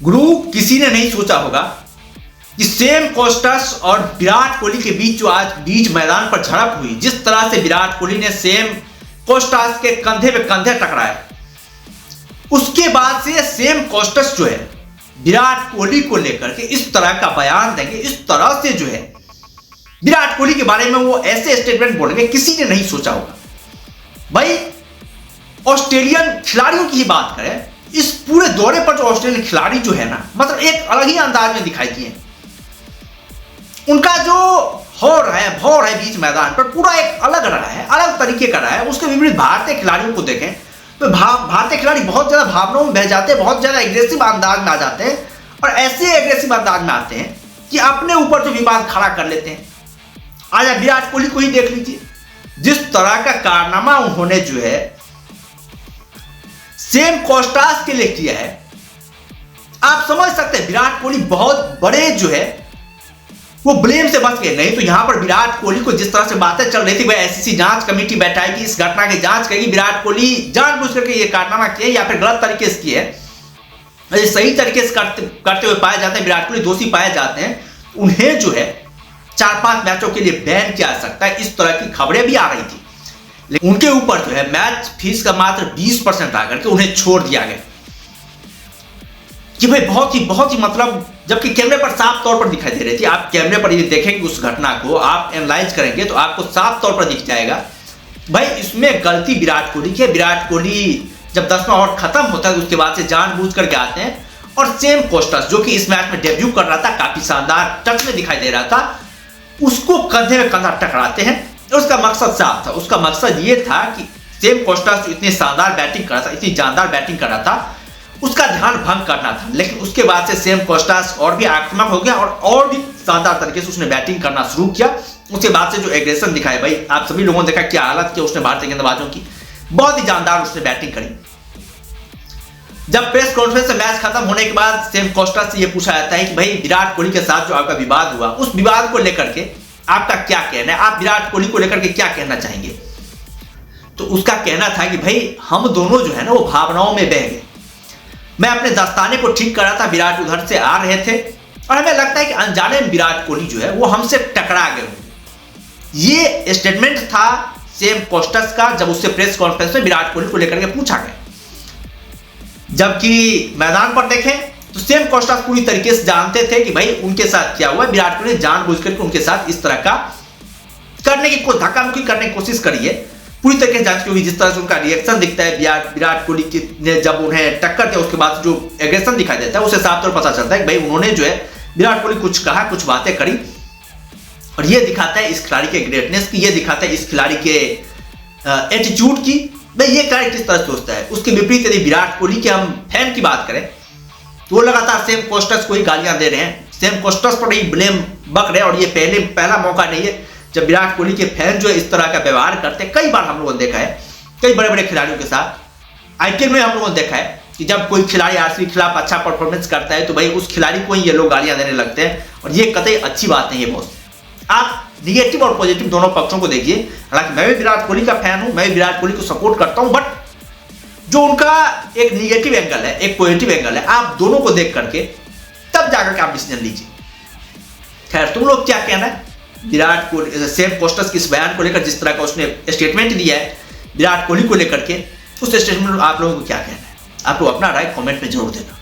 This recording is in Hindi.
गुरु किसी ने नहीं सोचा होगा कि सेम कोस्टस और विराट कोहली के बीच जो आज बीच मैदान पर झड़प हुई, जिस तरह से विराट कोहली ने सेम कोस्टस के कंधे पे कंधे टकराए, उसके बाद से सेम कोस्टस जो है विराट कोहली को लेकर के इस तरह का बयान देंगे, इस तरह से जो है विराट कोहली के बारे में वो ऐसे स्टेटमेंट बोलेंगे, किसी ने नहीं सोचा होगा। भाई ऑस्ट्रेलियन खिलाड़ियों की ही बात करें, इस पूरे दौरे पर जो ऑस्ट्रेलियन खिलाड़ी जो है ना, मतलब एक अलग ही अंदाज में दिखाई दिए। उनका जो भौर है बीच मैदान पर पूरा एक अलग रहा है, अलग तरीके का रहा है। उसके विपरीत भारतीय खिलाड़ियों को देखें तो भारतीय खिलाड़ी बहुत ज्यादा भावनाओं में बह जाते हैं, बहुत ज्यादा एग्रेसिव अंदाज में आ जाते हैं, और ऐसे एग्रेसिव अंदाज में आते हैं कि अपने ऊपर जो विवाद खड़ा कर लेते हैं। आज आप विराट कोहली को ही देख लीजिए, जिस तरह का कारनामा उन्होंने जो है सेम कोस्टास के लिए किया है, आप समझ सकते हैं विराट कोहली बहुत बड़े जो है वो ब्लेम से बच गए। नहीं तो यहां पर विराट कोहली को जिस तरह से बातें चल रही थी, वह आईसीसी जांच कमेटी बैठाएगी, इस घटना की जांच करेगी, विराट कोहली जानबूझ करके ये कारनामा किए या फिर गलत तरीके से किए, ये सही तरीके से करते हुए पाए जाते हैं, विराट कोहली दोषी पाए जाते हैं, उन्हें जो है 4-5 मैचों के लिए बैन किया जा सकता है। इस तरह की खबरें भी आ रही थी, लेकिन उनके ऊपर जो है मैच फीस का मात्र 20% आकर के उन्हें छोड़ दिया गया कि भाई बहुत ही मतलब, जबकि कैमरे पर साफ तौर पर दिखाई दे रही थी। आप कैमरे पर ये देखेंगे उस घटना को, आप एनालाइज करेंगे तो आपको साफ तौर पर दिख जाएगा भाई इसमें गलती विराट कोहली की है। विराट कोहली जब 10वां ओवर खत्म होता है उसके बाद से जानबूझ करके आते हैं और सेम कोस्टस जो कि इस मैच में डेब्यू कर रहा था, काफी शानदार टच में दिखाई दे रहा था, उसको कंधे में कंधा टकराते हैं। उसका मकसद साफ था, उसका मकसद ये था कि सेम कोस्टस जो इतनी शानदार बैटिंग कर रहा था, इतनी जानदार बैटिंग कर रहा था, उसका ध्यान भंग करना था। लेकिन उसके बाद से सेम कोस्टस और भी आक्रामक हो गया और भी शानदार तरीके से उसने बैटिंग करना शुरू किया। उसके बाद से जो एग्रेशन दिखाया, भाई आप सभी लोगों ने देखा क्या हालत किया उसने भारतीय गेंदबाजों की, बहुत ही जानदार उसने बैटिंग करी। जब प्रेस कॉन्फ्रेंस से मैच खत्म होने के बाद सेम कोस्टस से यह पूछा जाता है कि भाई विराट कोहली के साथ जो आपका विवाद हुआ, उस विवाद को लेकर के आपका क्या कहना है, आप विराट कोहली को लेकर के क्या कहना चाहेंगे? तो उसका कहना था कि भाई हम दोनों जो है ना वो भावनाओं में बह गए। मैं अपने दस्ताने को ठीक कर रहा था, विराट उधर से आ रहे थे और हमें लगता है कि अनजाने में विराट कोहली जो है वो हमसे टकरा गए होंगे। ये स्टेटमेंट था सेम कोस्टस का जब उससे प्रेस कॉन्फ्रेंस में विराट कोहली को लेकर के पूछा गया। जबकि मैदान पर देखें तो सेम कोस्टस पूरी तरीके से जानते थे कि भाई उनके साथ क्या हुआ। विराट कोहली ने जानबूझ करके उनके साथ इस तरह का करने की धक्का मुक्की करने की कोशिश करी है, पूरी तरीके से जांच की हुई। जिस तरह से उनका रिएक्शन दिखता है विराट कोहली ने जब उन्हें टक्कर दिया, उसके बाद जो एग्रेशन दिखाई देता है उसे साफ तौर पर पता चलता है कि भाई उन्होंने जो है विराट कोहली कुछ कहा, कुछ बातें करी, और ये दिखाता है इस खिलाड़ी के ग्रेटनेस की, ये दिखाता है इस खिलाड़ी के एटीट्यूड की, भाई ये खिलाड़ी किस तरह सोचता है। उसके विपरीत यदि विराट कोहली के हम फैन की बात करें तो वो लगातार सेम कोस्टस को ही गालियां दे रहे हैं, सेम कोस्टस पर ही ब्लेम बक रहे हैं, और ये पहला मौका नहीं है जब विराट कोहली के फैन जो है इस तरह का व्यवहार करते हैं। कई बार हम लोगों ने देखा है, कई बड़े बड़े खिलाड़ियों के साथ आईपीएल में हम लोगों ने देखा है कि जब कोई खिलाड़ी आरसीबी के खिलाफ अच्छा परफॉर्मेंस करता है तो भाई उस खिलाड़ी को ही ये लोग गालियां देने लगते हैं, और ये कतई अच्छी बात नहीं है। बहुत आप निगेटिव और पॉजिटिव दोनों पक्षों को देखिए। हालांकि मैं भी विराट कोहली का फैन हूं, मैं भी विराट कोहली को सपोर्ट करता हूं, बट जो उनका एक निगेटिव एंगल है, एक पॉजिटिव एंगल है, आप दोनों को देख करके तब जाकर के आप डिसीजन लीजिए। खैर, तुम लोग क्या कहना है विराट कोहली सेम कोस्टस के इस बयान को लेकर, जिस तरह का उसने स्टेटमेंट दिया है विराट कोहली को लेकर के, उस स्टेटमेंट में आप लोगों को क्या कहना है? आप लोग अपना राय कमेंट में जरूर देना।